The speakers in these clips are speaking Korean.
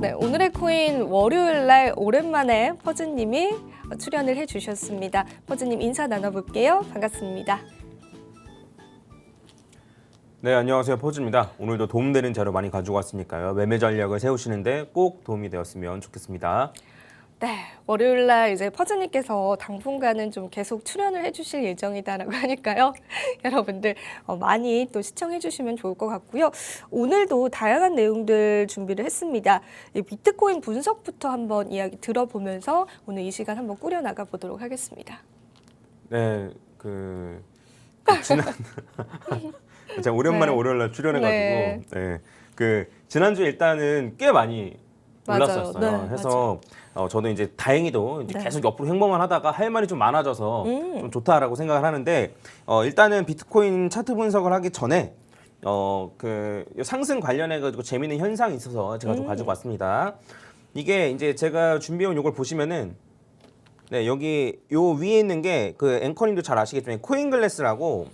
네, 오늘의 코인 월요일 날 오랜만에 퍼즈님이 출연을 해주셨습니다. 퍼즈님 인사 나눠볼게요. 반갑습니다. 네, 안녕하세요. 퍼즈입니다. 오늘도 도움되는 자료 많이 가지고 왔으니까요. 매매 전략을 세우시는데 꼭 도움이 되었으면 좋겠습니다. 네, 월요일 날 이제 퍼즈님께서 당분간은 좀 계속 출연을 해주실 예정이다라고 하니까요. 여러분들 많이 또 시청해주시면 좋을 것 같고요. 오늘도 다양한 내용들 준비를 했습니다. 이 비트코인 분석부터 한번 이야기 들어보면서 오늘 이 시간 한번 꾸려나가 보도록 하겠습니다. 네, 지난 제가 오랜만에 네. 월요일 날 출연해가지고 네. 지난주에 일단은 꽤 많이 맞아요. 올랐었어요. 네, 해서 저도 이제 다행히도 이제 네. 계속 옆으로 행보만 하다가 할 말이 좀 많아져서 좀 좋다라고 생각을 하는데 일단은 비트코인 차트 분석을 하기 전에 상승 관련해 가지고 재미있는 현상이 있어서 제가 좀 가지고 왔습니다. 이게 이제 제가 준비해온 이걸 보시면은 네, 여기 요 위에 있는 게 그 앵커님도 잘 아시겠지만 코인글래스라고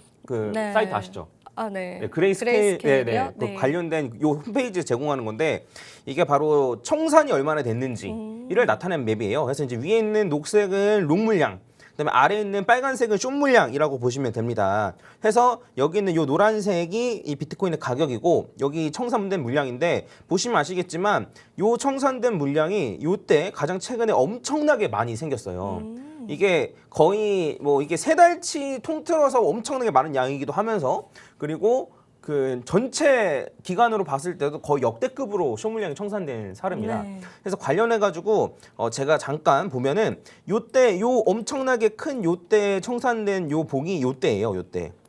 네. 사이트 아시죠? 아, 네. 네, 그레이스케일 그레이스케일이요? 그 관련된 요 홈페이지에 제공하는 건데 이게 바로 청산이 얼마나 됐는지 이를 나타낸 맵이에요. 그래서 이제 위에 있는 녹색은 롱 물량, 그다음에 아래에 있는 빨간색은 숏 물량이라고 보시면 됩니다. 해서 여기 있는 요 노란색이 이 비트코인의 가격이고 여기 청산된 물량인데 보시면 아시겠지만 요 청산된 물량이 요때 가장 최근에 엄청나게 많이 생겼어요. 이게 거의 뭐 이게 세 달치 통틀어서 엄청나게 많은 양이기도 하면서 그리고 그 전체 기간으로 봤을 때도 거의 역대급으로 숏 물량이 청산된 사례입니다. 네. 그래서 관련해 가지고 제가 잠깐 보면은 요때 요 엄청나게 큰 요때 청산된 요 봉이 요때예요.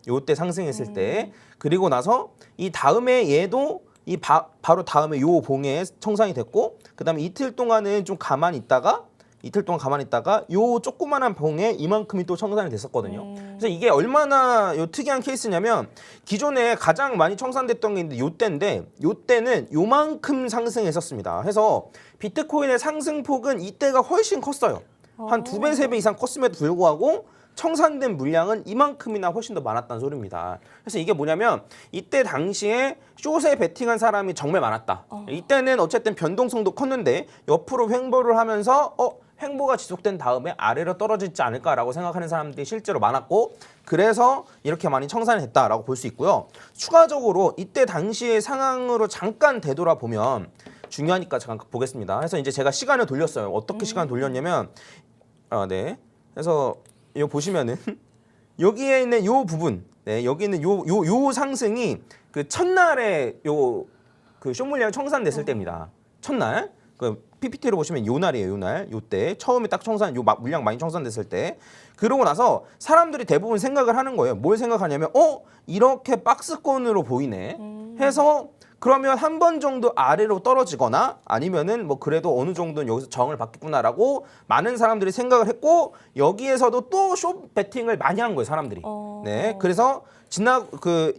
요때 상승했을 때 그리고 나서 이 다음에 얘도 바로 다음에 요 봉에 청산이 됐고 그다음에 이틀 동안은 좀 가만히 있다가 요 조그만한 봉에 이만큼이 또 청산이 됐었거든요. 그래서 이게 얼마나 특이한 케이스냐면 기존에 가장 많이 청산됐던 게 있는데 요때는 요만큼 상승했었습니다. 해서 비트코인의 상승폭은 이때가 훨씬 컸어요. 한 2배, 3배 이상 컸음에도 불구하고 청산된 물량은 이만큼이나 훨씬 더 많았다는 소리입니다. 그래서 이게 뭐냐면 이때 당시에 숏에 베팅한 사람이 정말 많았다. 이때는 어쨌든 변동성도 컸는데 옆으로 횡보를 하면서 횡보가 지속된 다음에 아래로 떨어지지 않을까라고 생각하는 사람들이 실제로 많았고 그래서 이렇게 많이 청산이 됐다라고 볼 수 있고요. 추가적으로 이때 당시의 상황으로 잠깐 되돌아보면 중요하니까 잠깐 보겠습니다. 그래서 이제 제가 시간을 돌렸어요. 어떻게 시간을 돌렸냐면 그래서 이거 보시면은 여기에 있는 요 부분, 여기 있는 요 상승이 그 첫날에 그 숏 물량이 청산됐을 때입니다. 첫날 그 PPT로 보시면 요 날이에요. 요때 처음에 딱 물량 많이 청산됐을 때 그러고 나서 사람들이 대부분 생각을 하는 거예요. 뭘 생각하냐면 이렇게 박스권으로 보이네 해서 그러면 한 번 정도 아래로 떨어지거나 아니면은 뭐 그래도 어느 정도는 여기서 정을 받겠구나라고 많은 사람들이 생각을 했고 여기에서도 또 숏 베팅을 많이 한 거예요, 사람들이. 네, 그래서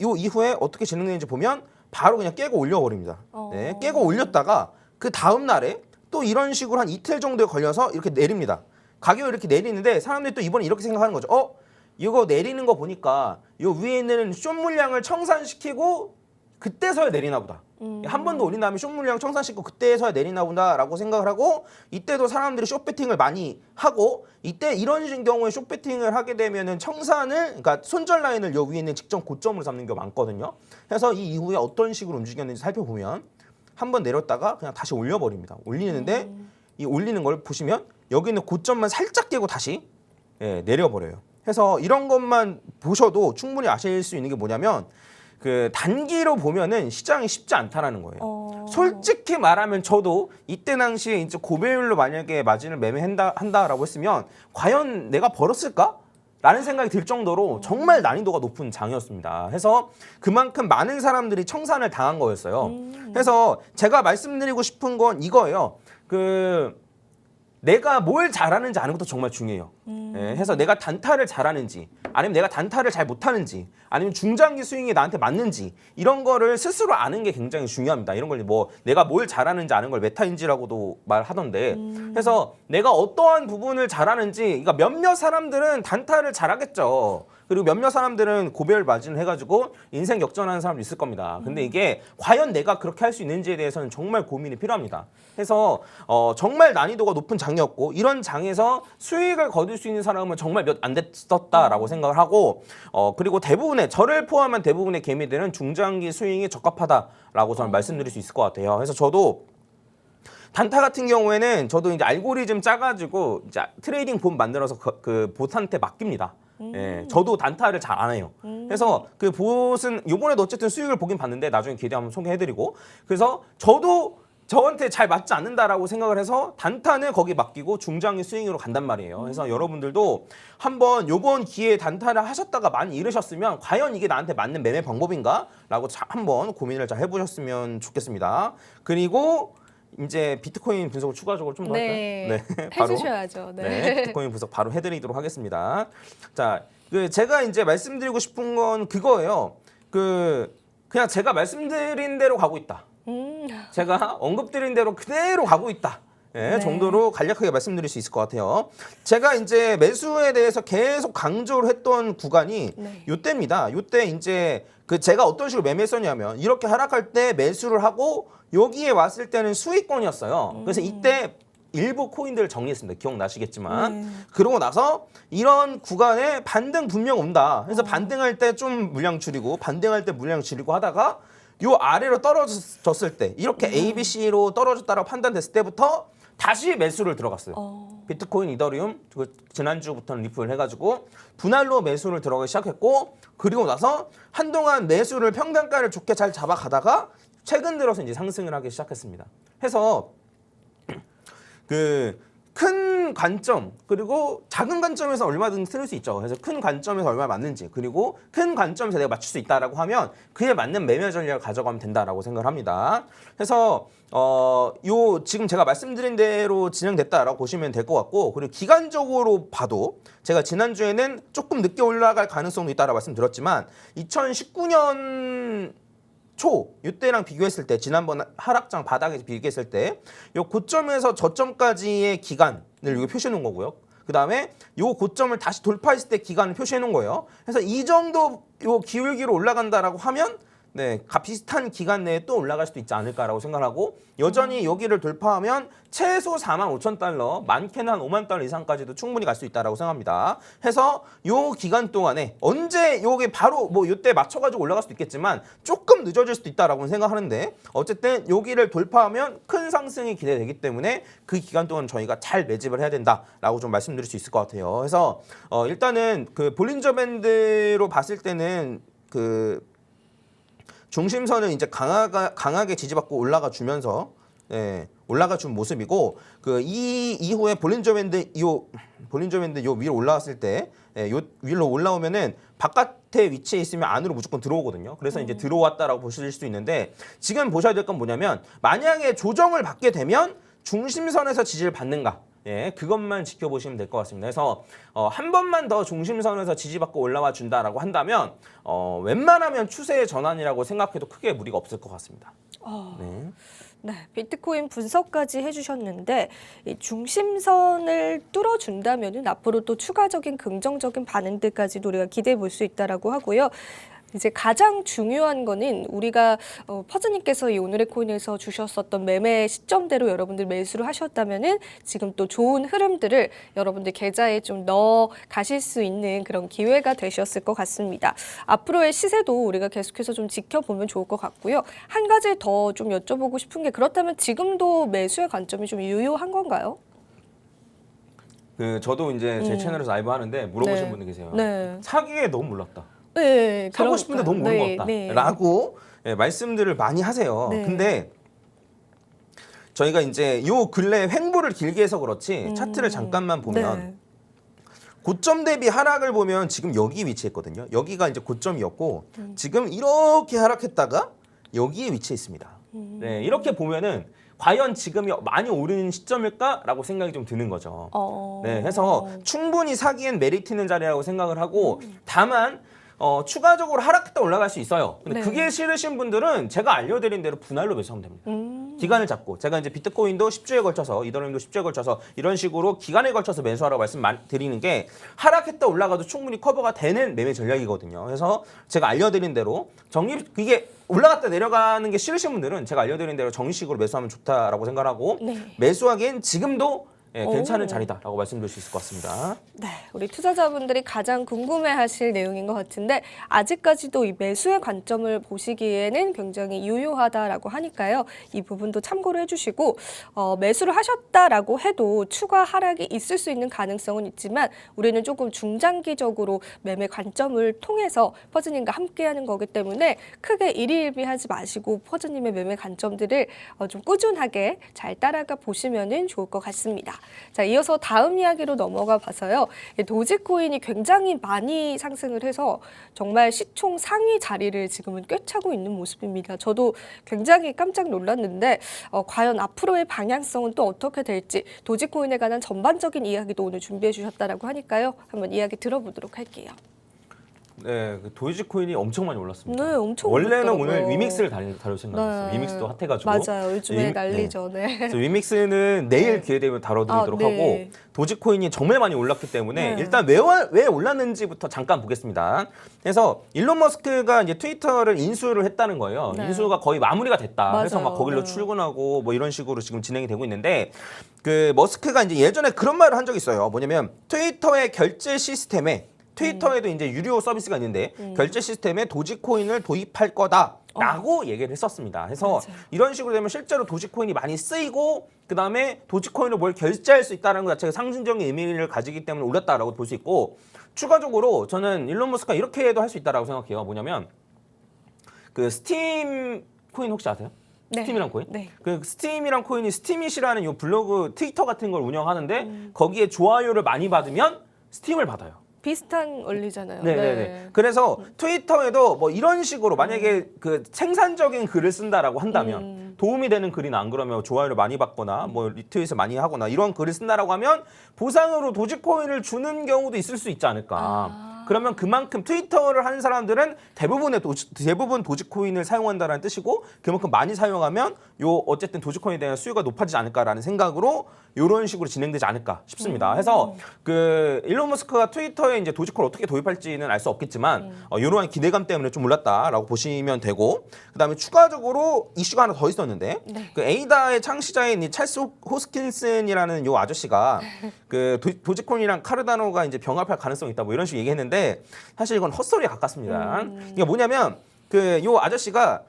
요 이후에 어떻게 진행되는지 보면 바로 그냥 깨고 올려버립니다. 네, 깨고 올렸다가 그 다음 날에 또 이런 식으로 한 이틀 정도에 걸려서 이렇게 내립니다. 가격이 이렇게 내리는데 사람들이 또 이번에 이렇게 생각하는 거죠. 이거 내리는 거 보니까 요 위에 있는 숏 물량을 청산시키고 그때서야 내리나 보다. 한 번 더 올린 다음에 숏 물량 청산시키고 그때서야 내리나 보다라고 생각을 하고 이때도 사람들이 숏 베팅을 많이 하고 이때 이런 경우에 숏 베팅을 하게 되면은 그러니까 손절 라인을 요 위에 있는 직전 고점으로 잡는 경우가 많거든요. 그래서 이 이후에 어떤 식으로 움직였는지 살펴보면 한 번 내렸다가 그냥 다시 올려버립니다. 올리는데 이 올리는 걸 보시면 여기 있는 고점만 살짝 깨고 다시 내려버려요. 그래서 이런 것만 보셔도 충분히 아실 수 있는 게 뭐냐면 그 단기로 보면은 시장이 쉽지 않다라는 거예요. 솔직히 말하면 저도 이때 당시에 이제 고배율로 만약에 마진을 매매한다라고 했으면 과연 내가 벌었을까? 라는 생각이 들 정도로 정말 난이도가 높은 장이었습니다. 해서 그만큼 많은 사람들이 청산을 당한 거였어요. 그래서 제가 말씀드리고 싶은 건 이거예요. 내가 뭘 잘하는지 아는 것도 정말 중요해요. 해서 내가 단타를 잘하는지 아니면 내가 단타를 잘 못하는지 아니면 중장기 스윙이 나한테 맞는지 이런 거를 스스로 아는 게 굉장히 중요합니다. 이런 걸 뭐 내가 뭘 잘하는지 아는 걸 메타인지라고도 말하던데 그래서 내가 어떠한 부분을 잘하는지 그러니까 몇몇 사람들은 단타를 잘하겠죠. 그리고 몇몇 사람들은 고별 마진을 해가지고 인생 역전하는 사람도 있을 겁니다. 근데 이게 과연 내가 그렇게 할 수 있는지에 대해서는 정말 고민이 필요합니다. 해서 정말 난이도가 높은 장이었고 이런 장에서 수익을 거둘 수 있는 사람은 정말 몇 안 됐었다라고 생각을 하고 그리고 대부분의 저를 포함한 대부분의 개미들은 중장기 스윙이 적합하다라고 저는 말씀드릴 수 있을 것 같아요. 그래서 저도 단타 같은 경우에는 저도 이제 알고리즘 짜가지고 이제 트레이딩 봇 만들어서 그 봇한테 맡깁니다. 예, 저도 단타를 잘 안 해요. 그래서 그 봇은 요번에도 어쨌든 수익을 보긴 봤는데 나중에 기회 되면 소개해드리고 그래서 저도 저한테 잘 맞지 않는다라고 생각을 해서 단타는 거기 맡기고 중장기 스윙으로 간단 말이에요. 그래서 여러분들도 한번 요번 기회에 단타를 하셨다가 많이 잃으셨으면 과연 이게 나한테 맞는 매매 방법인가? 라고 한번 고민을 잘 해보셨으면 좋겠습니다. 그리고 이제 비트코인 분석을 추가적으로 좀 더 할까요? 네, 바로 해주셔야죠. 네. 네, 비트코인 분석 바로 해드리도록 하겠습니다. 자, 제가 이제 말씀드리고 싶은 건 그거예요. 그냥 제가 말씀드린 대로 가고 있다. 제가 언급드린 대로 그대로 가고 있다. 예, 네. 정도로 간략하게 말씀드릴 수 있을 것 같아요. 제가 이제 매수에 대해서 계속 강조를 했던 구간이 네. 요때입니다. 요때 이제 제가 어떤 식으로 매매했었냐면 이렇게 하락할 때 매수를 하고 여기에 왔을 때는 수익권이었어요. 그래서 이때 일부 코인들을 정리했습니다. 기억나시겠지만. 그러고 나서 이런 구간에 반등 분명 온다. 그래서 반등할 때 좀 물량 줄이고 반등할 때 물량 줄이고 하다가 요 아래로 떨어졌을 때 이렇게 ABC로 떨어졌다라고 판단됐을 때부터 다시 매수를 들어갔어요. 비트코인, 이더리움 지난주부터는 리플 해가지고 분할로 매수를 들어가기 시작했고 그리고 나서 한동안 매수를 평단가를 좋게 잘 잡아가다가 최근 들어서 이제 상승을 하기 시작했습니다. 해서 큰 관점 그리고 작은 관점에서 얼마든지 틀릴 수 있죠. 그래서 큰 관점에서 얼마 맞는지 그리고 큰 관점에서 내가 맞출 수 있다라고 하면 그에 맞는 매매 전략을 가져가면 된다라고 생각을 합니다. 그래서 지금 제가 말씀드린 대로 진행됐다라고 보시면 될 것 같고 그리고 기간적으로 봐도 제가 지난주에는 조금 늦게 올라갈 가능성도 있다라고 말씀드렸지만 2019년 초 이때랑 비교했을 때 지난번 하락장 바닥에서 비교했을 때 요 고점에서 저점까지의 기간을 여기 표시해 놓은 거고요. 그다음에 요 고점을 다시 돌파했을 때 기간을 표시해 놓은 거예요. 그래서 이 정도 요 기울기로 올라간다라고 하면 네, 비슷한 기간 내에 또 올라갈 수도 있지 않을까라고 생각하고 여전히 여기를 돌파하면 최소 45,000달러, 많게는 한 5만 달러 이상까지도 충분히 갈 수 있다라고 생각합니다. 해서 요 기간 동안에 언제 요게 바로 뭐 요때 맞춰가지고 올라갈 수도 있겠지만 조금 늦어질 수도 있다라고 생각하는데 어쨌든 여기를 돌파하면 큰 상승이 기대되기 때문에 그 기간 동안 저희가 잘 매집을 해야 된다라고 좀 말씀드릴 수 있을 것 같아요. 그래서 일단은 볼린저 밴드로 봤을 때는 중심선을 이제 강하게 지지받고 올라가 주면서 올라가 준 모습이고 이 이후에 볼린저 밴드 요 위로 올라왔을 때 요 위로 올라오면은 바깥에 위치해 있으면 안으로 무조건 들어오거든요. 그래서 이제 들어왔다라고 보실 수 있는데 지금 보셔야 될 건 뭐냐면 만약에 조정을 받게 되면 중심선에서 지지를 받는가? 예, 그것만 지켜보시면 될 것 같습니다. 그래서 한 번만 더 중심선에서 지지받고 올라와 준다라고 한다면 웬만하면 추세의 전환이라고 생각해도 크게 무리가 없을 것 같습니다. 네. 네, 비트코인 분석까지 해주셨는데 이 중심선을 뚫어준다면은 앞으로 또 추가적인 긍정적인 반응들까지도 우리가 기대해 볼 수 있다라고 하고요. 이제 가장 중요한 거는 우리가 퍼즈님께서 이 오늘의 코인에서 주셨었던 매매 시점대로 여러분들 매수를 하셨다면은 지금 또 좋은 흐름들을 여러분들 계좌에 좀 넣어 가실 수 있는 그런 기회가 되셨을 것 같습니다. 앞으로의 시세도 우리가 계속해서 좀 지켜보면 좋을 것 같고요. 한 가지 더 좀 여쭤보고 싶은 게 그렇다면 지금도 매수의 관점이 좀 유효한 건가요? 저도 이제 제 채널에서 라이브 하는데 물어보시는 네. 분들 계세요. 네. 사기에 너무 몰랐다. 네, 사고 싶은데 너무 모르는 것 같다. 네. 라고 말씀들을 많이 하세요. 네. 근데 저희가 이제 요 근래 횡보를 길게 해서 그렇지 차트를 잠깐만 보면 네. 고점 대비 하락을 보면 지금 여기 위치했거든요. 여기가 이제 고점이었고 지금 이렇게 하락했다가 여기에 위치해 있습니다. 네, 이렇게 보면은 과연 지금이 많이 오르는 시점일까라고 생각이 좀 드는 거죠. 네, 그래서 충분히 사기엔 메리트 있는 자리라고 생각을 하고 다만 추가적으로 하락했다 올라갈 수 있어요. 근데 네. 그게 싫으신 분들은 제가 알려드린 대로 분할로 매수하면 됩니다. 기간을 잡고 제가 이제 비트코인도 10주에 걸쳐서 이더리움도 10주에 걸쳐서 이런 식으로 기간에 걸쳐서 매수하라고 말씀드리는 게 하락했다 올라가도 충분히 커버가 되는 매매 전략이거든요. 그래서 제가 알려드린 대로 이게 올라갔다 내려가는 게 싫으신 분들은 제가 알려드린 대로 정리식으로 매수하면 좋다라고 생각하고 네. 매수하기엔 지금도 괜찮은 오. 자리다라고 말씀드릴 수 있을 것 같습니다. 네, 우리 투자자분들이 가장 궁금해하실 내용인 것 같은데 아직까지도 이 매수의 관점을 보시기에는 굉장히 유효하다라고 하니까요. 이 부분도 참고를 해주시고 매수를 하셨다라고 해도 추가 하락이 있을 수 있는 가능성은 있지만 우리는 조금 중장기적으로 매매 관점을 통해서 퍼즈님과 함께하는 거기 때문에 크게 일희일비하지 마시고 퍼즈님의 매매 관점들을 좀 꾸준하게 잘 따라가 보시면 좋을 것 같습니다. 자, 이어서 다음 이야기로 넘어가 봐서요. 도지코인이 굉장히 많이 상승을 해서 정말 시총 상위 자리를 지금은 꿰차고 있는 모습입니다. 저도 굉장히 깜짝 놀랐는데 과연 앞으로의 방향성은 또 어떻게 될지 도지코인에 관한 전반적인 이야기도 오늘 준비해 주셨다라고 하니까요. 한번 이야기 들어보도록 할게요. 네, 그 도지코인이 엄청 많이 올랐습니다. 네, 엄청 원래는 올랐더라고요. 오늘 위믹스를 다룰 생각이었어요. 네. 위믹스도 핫해가지고. 맞아요. 요즘에 위- 난리죠. 네. 그래서 위믹스는 내일 기회 되면 다뤄드리도록 아, 네. 하고 도지코인이 정말 많이 올랐기 때문에 네. 일단 왜 올랐는지부터 잠깐 보겠습니다. 그래서 일론 머스크가 이제 트위터를 인수를 했다는 거예요. 네. 인수가 거의 마무리가 됐다. 그래서 맞아요. 막 거길로 네. 출근하고 뭐 이런 식으로 지금 진행이 되고 있는데 그 머스크가 이제 예전에 그런 말을 한 적이 있어요. 뭐냐면 트위터의 결제 시스템에 트위터에도 이제 유료 서비스가 있는데 결제 시스템에 도지코인을 도입할 거다라고 얘기를 했었습니다. 그래서 맞아요. 이런 식으로 되면 실제로 도지코인이 많이 쓰이고 그다음에 도지코인으로 뭘 결제할 수 있다는 것 자체가 상징적인 의미를 가지기 때문에 올랐다라고 볼 수 있고 추가적으로 저는 일론 머스크가 이렇게도 할 수 있다라고 생각해요. 뭐냐면 그 스팀 코인 혹시 아세요? 네. 스팀이란 코인? 네. 그 스팀이란 코인이 스팀잇이라는 요 블로그 트위터 같은 걸 운영하는데 거기에 좋아요를 많이 받으면 스팀을 받아요. 비슷한 원리잖아요. 네네네. 그래서 트위터에도 뭐 이런 식으로 만약에 그 생산적인 글을 쓴다라고 한다면 도움이 되는 글이나 안 그러면 좋아요를 많이 받거나 뭐 리트윗을 많이 하거나 이런 글을 쓴다라고 하면 보상으로 도지코인을 주는 경우도 있을 수 있지 않을까. 그러면 그만큼 트위터를 하는 사람들은 대부분 도지코인을 사용한다는 뜻이고 그만큼 많이 사용하면 요 어쨌든 도지코인에 대한 수요가 높아지지 않을까라는 생각으로 이런 식으로 진행되지 않을까 싶습니다. 그래서 그 일론 머스크가 트위터에 이제 도지코인을 어떻게 도입할지는 알 수 없겠지만 이러한 기대감 때문에 좀 올랐다라고 보시면 되고 그다음에 추가적으로 이슈가 하나 더 있었는데 네. 그 에이다의 창시자인 이 찰스 호스킨슨이라는 요 아저씨가 그 도지코인이랑 카르다노가 이제 병합할 가능성이 있다 뭐 이런 식으로 얘기했는데 사실 이건 헛소리에 가깝습니다. 이게 뭐냐면 그 요 아저씨가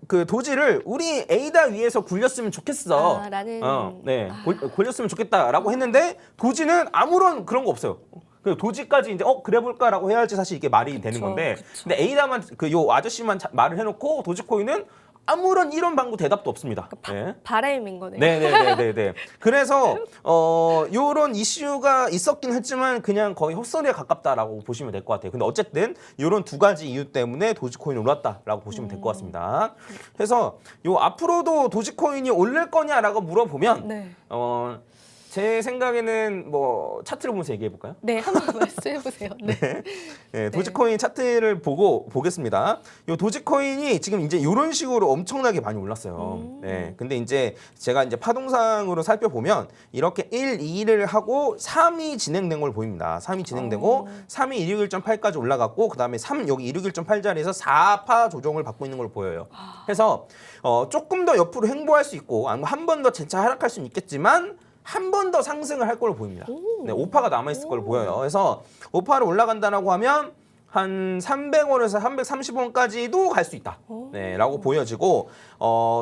그 도지를 우리 에이다 위에서 굴렸으면 좋겠어. 라는 네. 굴렸으면 좋겠다라고 했는데 도지는 아무런 그런 거 없어요. 그 도지까지 이제 그래 볼까라고 해야지 사실 이게 말이 되는 건데. 그쵸. 근데 에이다만 그 요 아저씨만 말을 해놓고 도지코인은 아무런 이런 방구 대답도 없습니다. 네. 바람인 거네요. 네네네네. 그래서 요런 이슈가 있었긴 했지만 그냥 거의 헛소리에 가깝다라고 보시면 될 것 같아요. 근데 어쨌든 요런 두 가지 이유 때문에 도지코인이 올랐다라고 보시면 될 것 같습니다. 그래서 요 앞으로도 도지코인이 오를 거냐라고 물어보면 네. 제 생각에는 뭐 차트를 보면서 얘기해 볼까요? 네, 한번 말씀해 보세요. 네. 네, 도지코인 차트를 보겠습니다. 요 도지코인이 지금 이제 이런 식으로 엄청나게 많이 올랐어요. 네, 근데 이제 제가 이제 파동상으로 살펴보면 이렇게 1, 2를 하고 3이 진행된 걸 보입니다. 3이 진행되고 3이 261.8까지 올라갔고 그다음에 3 여기 261.8 자리에서 4파 조정을 받고 있는 걸 보여요. 그래서 조금 더 옆으로 횡보할 수 있고 아니면 한 번 더 재차 하락할 수는 있겠지만 한 번 더 상승을 할 걸로 보입니다. 네, 5파가 남아있을 걸로 보여요. 그래서 5파를 올라간다라고 하면 한 300원에서 330원까지도 갈 수 있다. 네, 라고 보여지고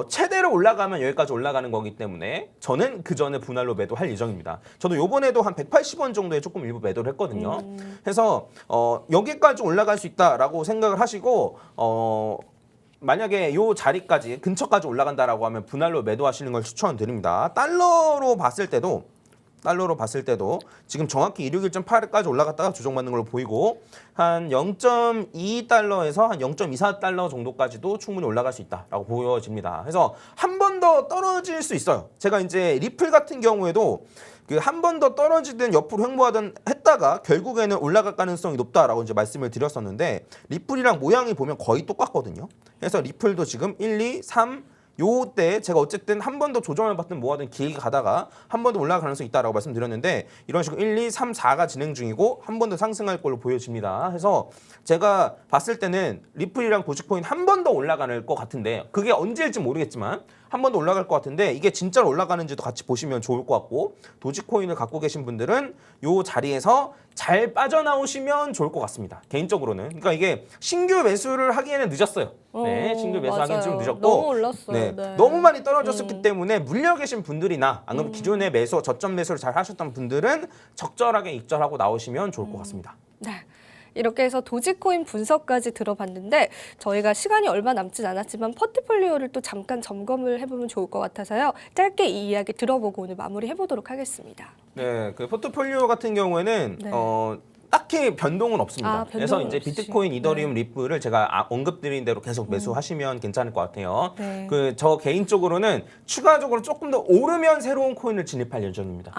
최대로 올라가면 여기까지 올라가는 거기 때문에 저는 그 전에 분할로 매도할 예정입니다. 저도 요번에도 한 180원 정도에 조금 일부 매도를 했거든요. 그래서 여기까지 올라갈 수 있다라고 생각을 하시고 만약에 요 자리까지 근처까지 올라간다라고 하면 분할로 매도하시는 걸 추천드립니다. 달러로 봤을 때도 지금 정확히 261.8까지 올라갔다가 조정받는 걸로 보이고 한 0.2달러에서 한 0.24달러 정도까지도 충분히 올라갈 수 있다라고 보여집니다. 그래서 한 번 더 떨어질 수 있어요. 제가 이제 리플 같은 경우에도 그 한 번 더 떨어지든 옆으로 횡보하든 했다가 결국에는 올라갈 가능성이 높다라고 이제 말씀을 드렸었는데 리플이랑 모양이 보면 거의 똑같거든요. 그래서 리플도 지금 1, 2, 3, 요때 제가 어쨌든 한 번 더 조정을 받든 뭐하든 길게 가다가 한 번 더 올라갈 가능성이 있다라고 말씀드렸는데 이런 식으로 1, 2, 3, 4가 진행 중이고 한 번 더 상승할 걸로 보여집니다. 그래서 제가 봤을 때는 리플이랑 도지코인 한 번 더 올라가는 것 같은데 그게 언제일지 모르겠지만 한 번 더 올라갈 것 같은데 이게 진짜로 올라가는지도 같이 보시면 좋을 것 같고 도지코인을 갖고 계신 분들은 요 자리에서 잘 빠져나오시면 좋을 것 같습니다. 개인적으로는. 그러니까 이게 신규 매수를 하기에는 늦었어요. 네, 신규 매수하기는 좀 맞아요. 늦었고 너무 올랐어요. 네, 네. 너무 많이 떨어졌기 때문에 물려 계신 분들이나 안 그러면 기존에 매수, 저점 매수를 잘 하셨던 분들은 적절하게 익절하고 나오시면 좋을 것 같습니다. 네. 이렇게 해서 도지코인 분석까지 들어봤는데 저희가 시간이 얼마 남진 않았지만 포트폴리오를 또 잠깐 점검을 해보면 좋을 것 같아서요. 짧게 이 이야기 들어보고 오늘 마무리해보도록 하겠습니다. 네, 그 포트폴리오 같은 경우에는 네. 딱히 변동은 없습니다. 아, 그래서 변동은 이제 없이. 비트코인, 이더리움, 리플을 제가 언급드린 대로 계속 매수하시면 괜찮을 것 같아요. 네. 그 저 개인적으로는 추가적으로 조금 더 오르면 새로운 코인을 진입할 예정입니다.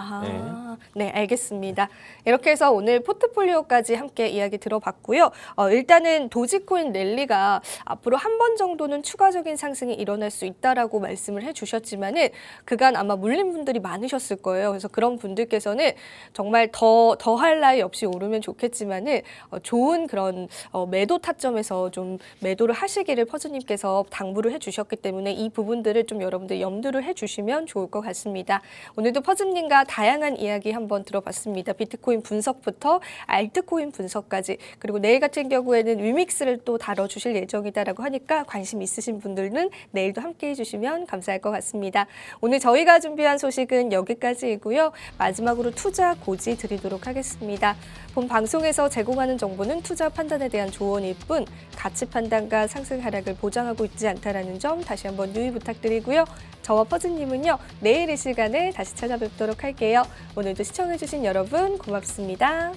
네, 알겠습니다. 이렇게 해서 오늘 포트폴리오까지 함께 이야기 들어봤고요. 일단은 도지코인 랠리가 앞으로 한 번 정도는 추가적인 상승이 일어날 수 있다라고 말씀을 해주셨지만은 그간 아마 물린 분들이 많으셨을 거예요. 그래서 그런 분들께서는 정말 더할 나위 없이 오르면 좋겠지만은 좋은 그런 매도 타점에서 좀 매도를 하시기를 퍼즈님께서 당부를 해주셨기 때문에 이 부분들을 좀 여러분들 염두를 해주시면 좋을 것 같습니다. 오늘도 퍼즈님과 다양한 이야기 한번 들어봤습니다. 비트코인 분석부터 알트코인 분석까지 그리고 내일 같은 경우에는 위믹스를 또 다뤄주실 예정이다라고 하니까 관심 있으신 분들은 내일도 함께해 주시면 감사할 것 같습니다. 오늘 저희가 준비한 소식은 여기까지이고요. 마지막으로 투자 고지 드리도록 하겠습니다. 본 방송에서 제공하는 정보는 투자 판단에 대한 조언일 뿐 가치 판단과 상승 하락을 보장하고 있지 않다는 점 다시 한번 유의 부탁드리고요. 저와 퍼즈님은요. 내일 이 시간에 다시 찾아뵙도록 할게요. 오늘도 시청해주신 여러분 고맙습니다.